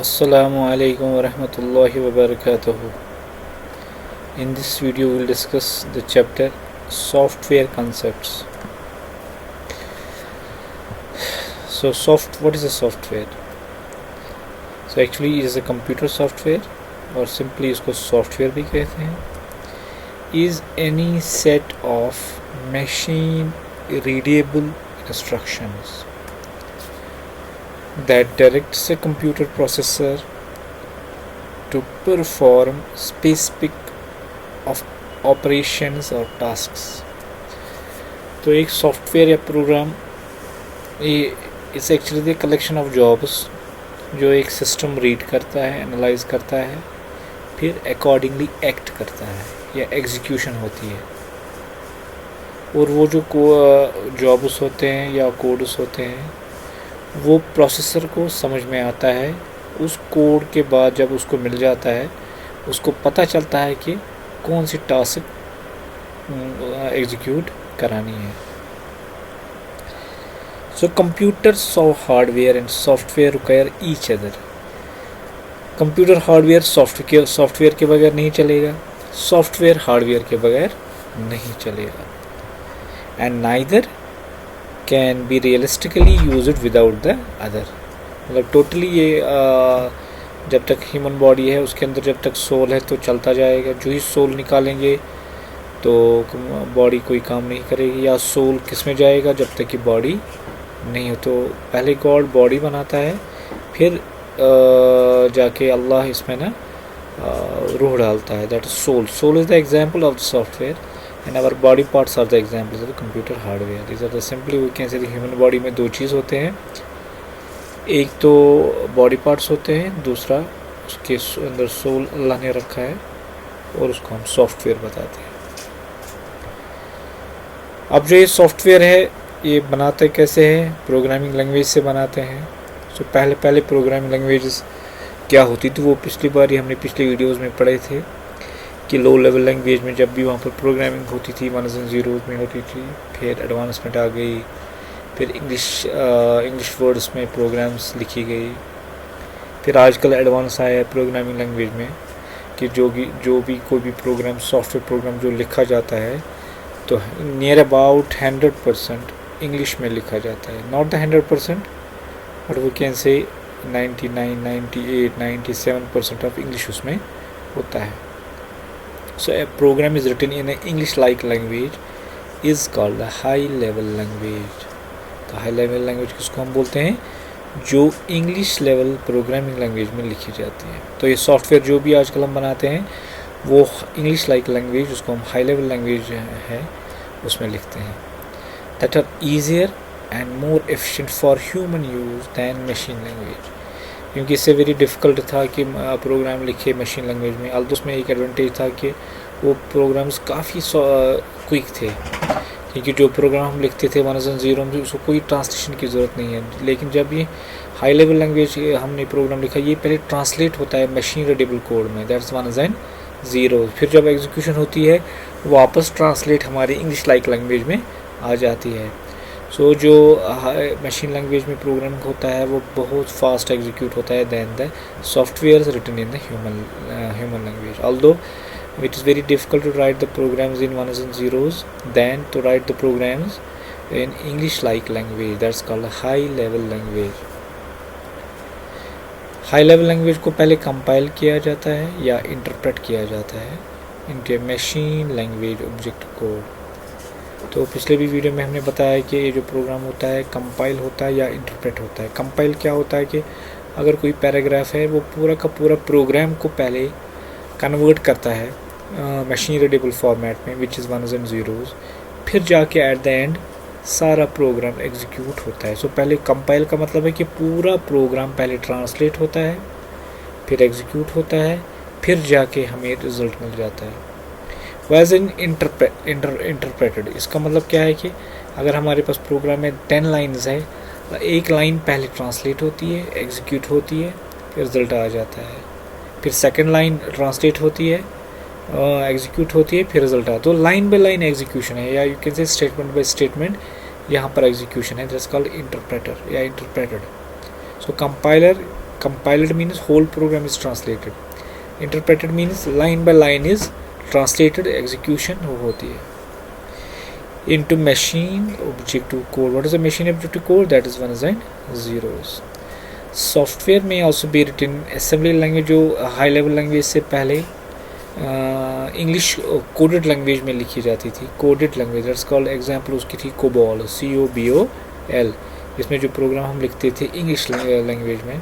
Assalamu alaikum wa rahmatullahi wa barakatuh. In this video, we will discuss the chapter Software Concepts. What is a software? So actually, it is a computer software, or simply इसको software भी कहते हैं. Is any set of machine readable instructions that directs a computer processor to perform specific of operations or tasks. तो एक software या programme ये इस actually the collection of jobs जो एक सिस्टम रीड करता है, एनालाइज करता है, फिर अकॉर्डिंगली एक्ट करता है या एग्जीक्यूशन होती है. और वो जो जॉब्स होते हैं या कोड्स होते हैं वो प्रोसेसर को समझ में आता है. उस कोड के बाद जब उसको मिल जाता है उसको पता चलता है कि कौन सी टास्क एग्जीक्यूट करानी है. So computer hardware and software require each other. Computer hardware software के बगैर नहीं चलेगा, सॉफ्टवेयर हार्डवेयर के बगैर नहीं चलेगा. And neither can be realistically used without the other. मतलब टोटली ये जब तक ह्यूमन बॉडी है उसके अंदर जब तक सोल है तो चलता जाएगा. जो ही सोल निकालेंगे तो बॉडी कोई काम नहीं करेगी. या सोल किस में जाएगा जब तक कि बॉडी नहीं हो. तो पहले गॉड बॉडी बनाता है, फिर जाके अल्लाह इसमें ना रूह डालता है. That is soul. Soul is the example of the software and our body parts are the examples of the computer hardware. These are the simply we can say the human body में दो चीज़ होते हैं. एक तो body parts होते हैं, दूसरा उसके अंदर सोल अल्लाह ने रखा है और उसको हम सॉफ्टवेयर बताते हैं. अब जो ये सॉफ्टवेयर है ये बनाते कैसे हैं? प्रोग्रामिंग लैंग्वेज से बनाते हैं. सो पहले प्रोग्रामिंग लैंग्वेजेस क्या होती थी वो पिछली बार हमने पिछले वीडियोज़ में पढ़े थे कि लो लेवल लैंग्वेज में जब भी वहाँ पर प्रोग्रामिंग होती थी 1s and 0s में होती थी, फिर एडवांसमेंट आ गई, फिर इंग्लिश वर्ड्स में प्रोग्राम्स लिखी गई, फिर आजकल एडवांस आया है प्रोग्रामिंग लैंग्वेज में कि जो भी कोई भी प्रोग्राम सॉफ्टवेयर प्रोग्राम जो लिखा जाता है तो नियर अबाउट 100% इंग्लिश में लिखा जाता है. Not the 100% but we can say 99, 98, 97% of English उसमें होता है. So a program is written in an English-like language is called a high-level language. तो high-level language किसको हम बोलते हैं? जो English level programming language में लिखी जाती है. तो ये सॉफ्टवेयर जो भी आजकल हम बनाते हैं वो English-like language उसको हम high-level language है उसमें लिखते हैं. That are easier and more efficient for human use than machine language. क्योंकि इससे वेरी डिफ़िकल्ट था कि प्रोग्राम लिखे मशीन लैंग्वेज में. अलग उसमें एक एडवांटेज था कि वो प्रोग्राम्स काफ़ी क्विक थे, क्योंकि जो प्रोग्राम हम लिखते थे 1s and 0s में उसको कोई ट्रांसलेशन की ज़रूरत नहीं है. लेकिन जब ये हाई लेवल लैंग्वेज हमने प्रोग्राम लिखा ये पहले ट्रांसलेट होता है मशीन रीडेबल कोड में, दैट्स 1s and 0s. फिर जब एग्जीक्यूशन होती है वापस ट्रांसलेट हमारी इंग्लिश लाइक लैंग्वेज में आ जाती है. सो जो मशीन लैंग्वेज में प्रोग्राम होता है वो बहुत फास्ट एग्जीक्यूट होता है than the software written in the human language. Although it is very difficult to write the programs in 1s and 0s than to write the programs in English like language. That's called high level language. High level language को पहले compile किया जाता है या interpret किया जाता है इनके मशीन लैंग्वेज ऑब्जेक्ट कोड. तो पिछले भी वीडियो में हमने बताया कि ये जो प्रोग्राम होता है कंपाइल होता है या इंटरप्रेट होता है. कंपाइल क्या होता है कि अगर कोई पैराग्राफ है वो पूरा का पूरा प्रोग्राम को पहले कन्वर्ट करता है मशीन रीडेबल फॉर्मेट में which is 1s and 0s, फिर जाके एट द एंड सारा प्रोग्राम एग्जीक्यूट होता है. सो पहले कंपाइल का मतलब है कि पूरा प्रोग्राम पहले ट्रांसलेट होता है, फिर एग्जीक्यूट होता है, फिर जाके हमें रिज़ल्ट मिल जाता है. वैज इन इंटरप्रेटेड इसका मतलब क्या है कि अगर हमारे पास प्रोग्राम में 10 लाइन्स है तो एक लाइन पहले ट्रांसलेट होती है, एग्जीक्यूट होती है, फिर रिज़ल्ट आ जाता है. फिर सेकंड लाइन ट्रांसलेट होती है, एग्जीक्यूट होती है, फिर रिजल्ट आता है. तो लाइन बाय लाइन एग्जीक्यूशन है या you can say statement by statement यहाँ पर एग्जीक्यूशन है. दैट्स कॉल्ड इंटरप्रेटर या interpreted. So compiler Compiled means whole program is translated. Interpreted means line by line is translated, execution होती है. Into machine objective code. What is a machine objective code? That is ones and zeros. Software may also be written assembly language, जो high level language से पहले English coded language में लिखी जाती थी. Coded language, that's called, example उसकी थी COBOL, COBOL, इसमें जो प्रोग्राम हम लिखते थे इंग्लिश लैंग्वेज में,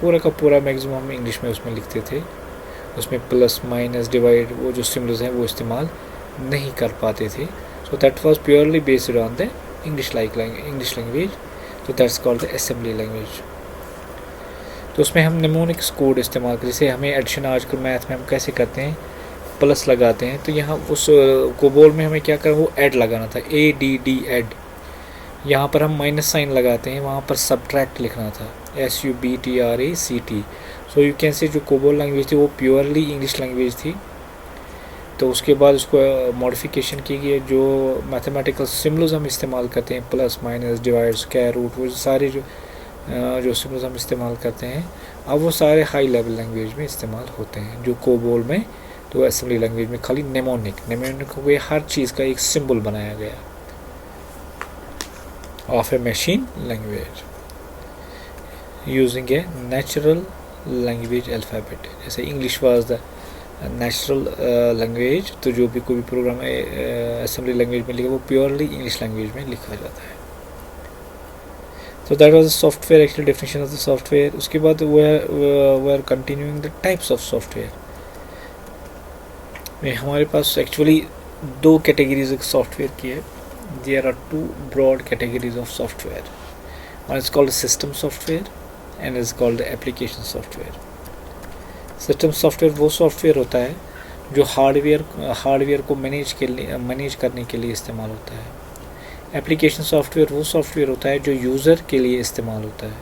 पूरा का पूरा मैक्सिमम हम इंग्लिश में उसमें लिखते थे. उसमें प्लस माइनस डिवाइड वो जो सिम्बल्स हैं वो इस्तेमाल नहीं कर पाते थे. So that was purely based on the English language. तो that's called the assembly language. तो उसमें हम निमोनिक्स कोड इस्तेमाल करते, जैसे हमें एडिशन आजकल मैथ में हम कैसे करते हैं, प्लस लगाते हैं, तो यहाँ उस कोबोल में हमें क्या करना, वो ऐड लगाना था, ADD ऐड. यहाँ पर हम माइनस साइन लगाते हैं, वहाँ पर सब्ट्रैक्ट लिखना था, SUBTRACT. So you can say जो कोबोल लैंग्वेज थी वो प्योरली इंग्लिश लैंग्वेज थी. तो उसके बाद उसको मॉडिफिकेशन की गई, जो मैथमेटिकल सिम्बल्स हम इस्तेमाल करते हैं, plus minus divide square root, वो सारे जो सिम्बल्स हम इस्तेमाल करते हैं, अब वो सारे हाई लेवल लैंग्वेज में इस्तेमाल होते हैं. जो कोबोल में, तो असेंबली लैंग्वेज में खाली नेमोनिक को हर चीज़ का एक सिंबल बनाया गया of a machine language using a natural language alphabet. जैसे English was the natural language, तो जो भी कोई भी प्रोग्राम असेंबली लैंग्वेज में लिखा वो प्योरली इंग्लिश लैंग्वेज में लिखा जाता है. So that was the software, actual definition of the software. उसके बाद we are continuing the types of software. में हमारे पास actually दो categories of software की है. There are two broad categories of software. One is called system software and is called the application software. System software वो software होता है जो hardware को मैनेज करने के लिए इस्तेमाल होता है. एप्लीकेशन सॉफ्टवेयर वो सॉफ्टवेयर होता है जो यूज़र के लिए इस्तेमाल होता है.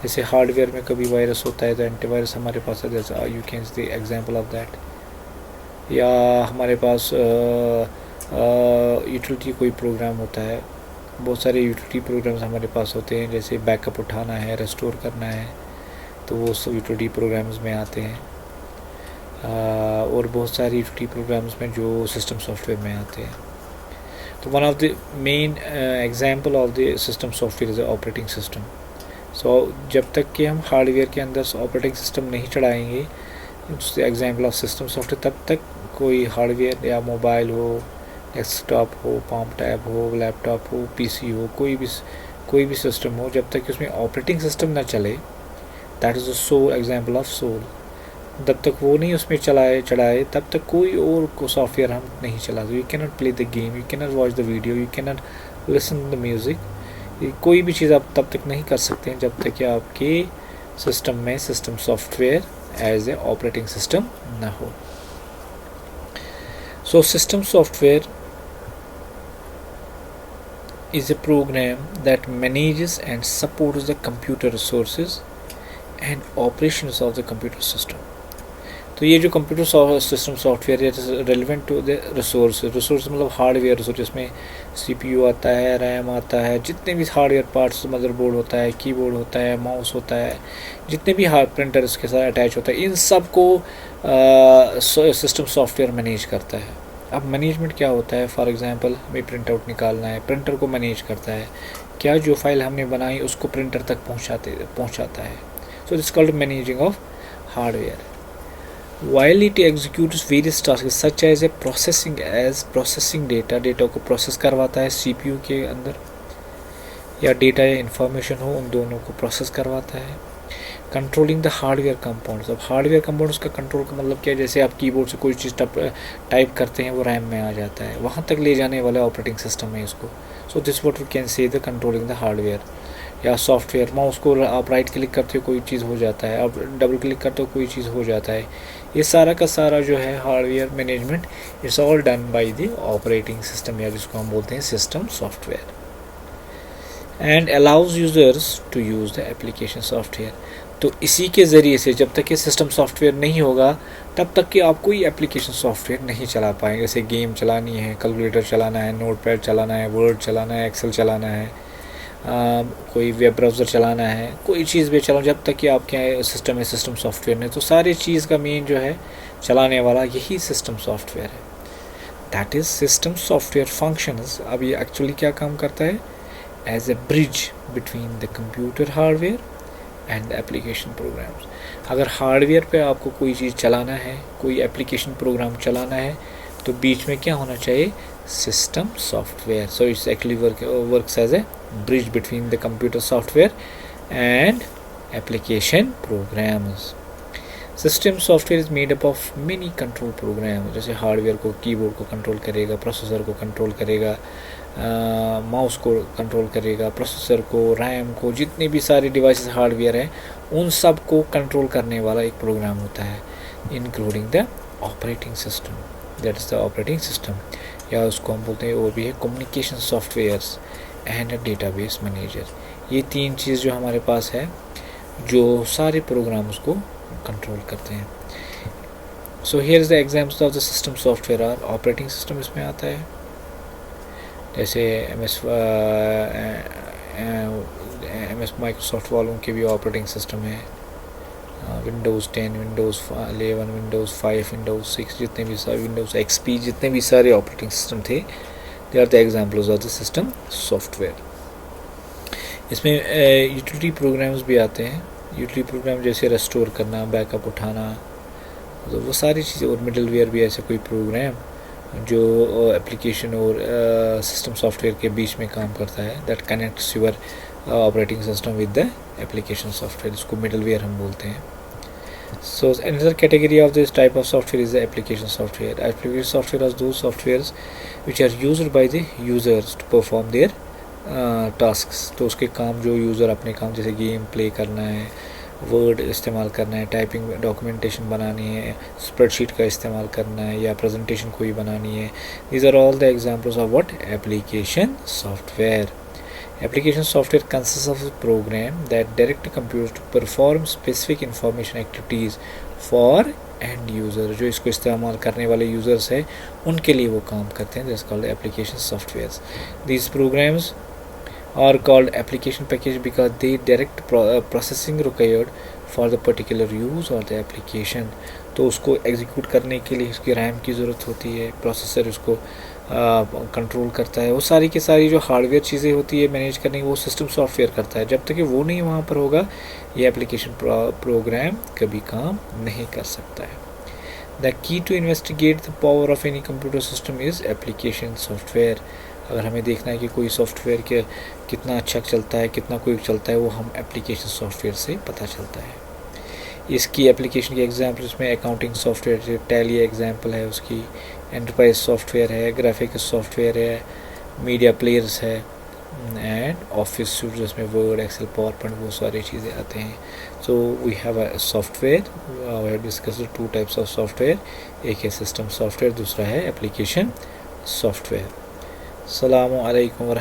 जैसे हार्डवेयर में कभी वायरस होता है तो एंटीवायरस हमारे पास है, जैसे you can see example of that. या हमारे पास यूटिलिटी कोई प्रोग्राम होता है, बहुत सारे यूटिलिटी प्रोग्राम्स हमारे पास होते हैं, जैसे बैकअप उठाना है, रेस्टोर करना है, तो वो सब यूटिलिटी प्रोग्राम्स में आते हैं. और बहुत सारे यूटिलिटी प्रोग्राम्स में जो सिस्टम सॉफ्टवेयर में आते हैं. तो one of the main example of the system software is operating system. So जब तक कि हम हार्डवेयर के अंदर ऑपरेटिंग सिस्टम नहीं चढ़ाएंगे, एग्जांपल ऑफ सिस्टम सॉफ्टवेयर, तब तक कोई हार्डवेयर या मोबाइल हो, डेस्कटॉप हो, पॉम टैब हो, लैपटॉप हो, PC हो, कोई भी सिस्टम हो, जब तक कि उसमें ऑपरेटिंग सिस्टम ना चले, that is the soul example of soul, जब तक वो नहीं उसमें चढ़ाए तब तक कोई और को सॉफ्टवेयर हम नहीं चला. You can not play the game, you can not watch the video, you can not listen the music. कोई भी चीज़ आप तब तक नहीं कर सकते हैं जब तक कि आपके सिस्टम में system software as a operating system ना हो. So system software is a program that manages and supports the computer resources and operations of the computer system. तो ये जो कंप्यूटर सिस्टम सॉफ्टवेयर है रेलिवेंट टू द रिसोर्स मतलब hardware resource, जिसमें CPU आता है, रैम आता है, जितने भी हार्डवेयर पार्ट्स, मदरबोर्ड होता है, कीबोर्ड होता है, माउस होता है, जितने भी प्रिंटर इसके साथ अटैच होता है, इन सब को सिस्टम सॉफ्टवेयर मैनेज करता है. अब मैनेजमेंट क्या होता है, फॉर एग्जांपल हमें प्रिंट आउट निकालना है, प्रिंटर को मैनेज करता है, क्या जो फाइल हमने बनाई उसको प्रिंटर तक पहुंचाता है. So this called managing of hardware. While it executes various tasks such as a processing data को प्रोसेस करवाता है CPU के अंदर, या डेटा या इंफॉर्मेशन हो उन दोनों को प्रोसेस करवाता है. Controlling the hardware compounds. अब हार्डवेयर कंपाउंड्स का कंट्रोल का मतलब क्या है, जैसे आप कीबोर्ड से कोई चीज़ टाइप करते हैं वो रैम में आ जाता है, वहाँ तक ले जाने वाला ऑपरेटिंग सिस्टम है इसको. So this what we can say the controlling the hardware. या सॉफ्टवेयर, माउस को आप राइट क्लिक करते हो कोई चीज़ हो जाता है, आप डबल क्लिक करते हो कोई चीज़ हो जाता है. ये सारा का सारा जो है hardware management, it's all done by the operating system, या जिसको हम बोलते हैं system software. And allows users to use the application software. तो इसी के ज़रिए से जब तक ये सिस्टम सॉफ्टवेयर नहीं होगा तब तक कि आप कोई एप्लीकेशन सॉफ्टवेयर नहीं चला पाएंगे. जैसे गेम चलानी है, कैलकुलेटर चलाना है, नोटपैड चलाना है, वर्ड चलाना है, एक्सेल चलाना है, कोई वेब ब्राउज़र चलाना है, कोई चीज़ भी चलाओ, जब तक कि आपके यहाँ सिस्टम है, सिस्टम सॉफ्टवेयर नहीं, तो सारी चीज़ का मेन जो है चलाने वाला यही सिस्टम सॉफ्टवेयर है। That is system software functions. अब ये एक्चुअली क्या काम करता है? As a bridge between the computer hardware and application programs. अगर हार्डवेयर पे आपको कोई चीज़ चलाना है, कोई एप्लीकेशन प्रोग्राम चलाना है, तो बीच में क्या होना चाहिए? System software. So it's actually works as a bridge between the computer software and application programs. System software is made up of many control program. जैसे हार्डवेयर को, कीबोर्ड को कंट्रोल करेगा, प्रोसेसर को कंट्रोल करेगा, माउस को control करेगा, processor को, RAM को, जितने भी सारे डिवाइसेस हार्डवेयर हैं उन सब को कंट्रोल करने वाला एक प्रोग्राम होता है, including the operating system. That is the operating system, या उसको हम बोलते हैं वो भी है communication softwares and database manager. ये तीन चीज़ जो हमारे पास है जो सारे प्रोग्राम्स को कंट्रोल करते हैं। So here is the examples of the system software are. Operating system इसमें आता है, जैसे MS माइक्रोसॉफ्ट वालों के भी ऑपरेटिंग सिस्टम है, विंडोज़ 10, विंडोज़ 11, विंडोज़ 5, विंडोज़ 6, जितने भी सारे, विंडोज़ XP, जितने भी सारे ऑपरेटिंग सिस्टम थे, they are the examples of the system software. इसमें यूटिलिटी प्रोग्राम्स भी आते हैं। यूटिलिटी प्रोग्राम जैसे रेस्टोर करना, बैकअप उठाना, तो वो सारी चीज़ें, और मिडलवेयर भी ऐसा कोई प्रोग्राम जो एप्लीकेशन और सिस्टम सॉफ्टवेयर के बीच में काम करता है, that connects your operating system with the application software, इसको मिडलवेयर हम बोलते हैं। So another category of this type of software is the application software. Application software are those softwares which are used by the users to perform their tasks. तो उसके काम जो user अपने काम, जैसे गेम प्ले करना है, वर्ड इस्तेमाल करना है, टाइपिंग डॉक्यूमेंटेशन बनानी है, स्प्रेडशीट का इस्तेमाल करना है, या प्रेजेंटेशन कोई बनानी है, these are all the examples of what? Application software. Application software consist of a program that direct computer to perform specific information activities for end user. जो इसको इस्तेमाल करने वाले यूज़र्स हैं उनके लिए वो काम करते हैं, that's called application softwares. These programs are called application package because they direct processing required for the particular use or the application। तो उसको एग्जीक्यूट करने के लिए उसकी रैम की ज़रूरत होती है, प्रोसेसर उसको कंट्रोल करता है, वो सारी की सारी जो हार्डवेयर चीज़ें होती है मैनेज करने की, वो सिस्टम सॉफ्टवेयर करता है। जब तक कि वो नहीं वहाँ पर होगा, ये एप्लीकेशन प्रोग्राम कभी काम नहीं कर सकता है। The key to investigate the power of any computer system is application software. अगर हमें देखना है कि कोई सॉफ्टवेयर के कितना अच्छा चलता है, कितना क्विक चलता है, वो हम एप्लीकेशन सॉफ्टवेयर से पता चलता है। इसकी एप्लीकेशन के एग्जांपल इसमें अकाउंटिंग सॉफ्टवेयर, टैली एग्जांपल है उसकी, एंटरप्राइज सॉफ्टवेयर है, ग्राफिक्स सॉफ्टवेयर है, मीडिया प्लेयर्स है, एंड ऑफिस सूट जिसमें वर्ड, एक्सेल, पावर पॉइंट, वो सारी चीज़ें आते हैं। So we have a software, we have discussed two types of software, एक है सिस्टम सॉफ्टवेयर, दूसरा है एप्लीकेशन सॉफ्टवेयर। अस्सलामु अलैकुम।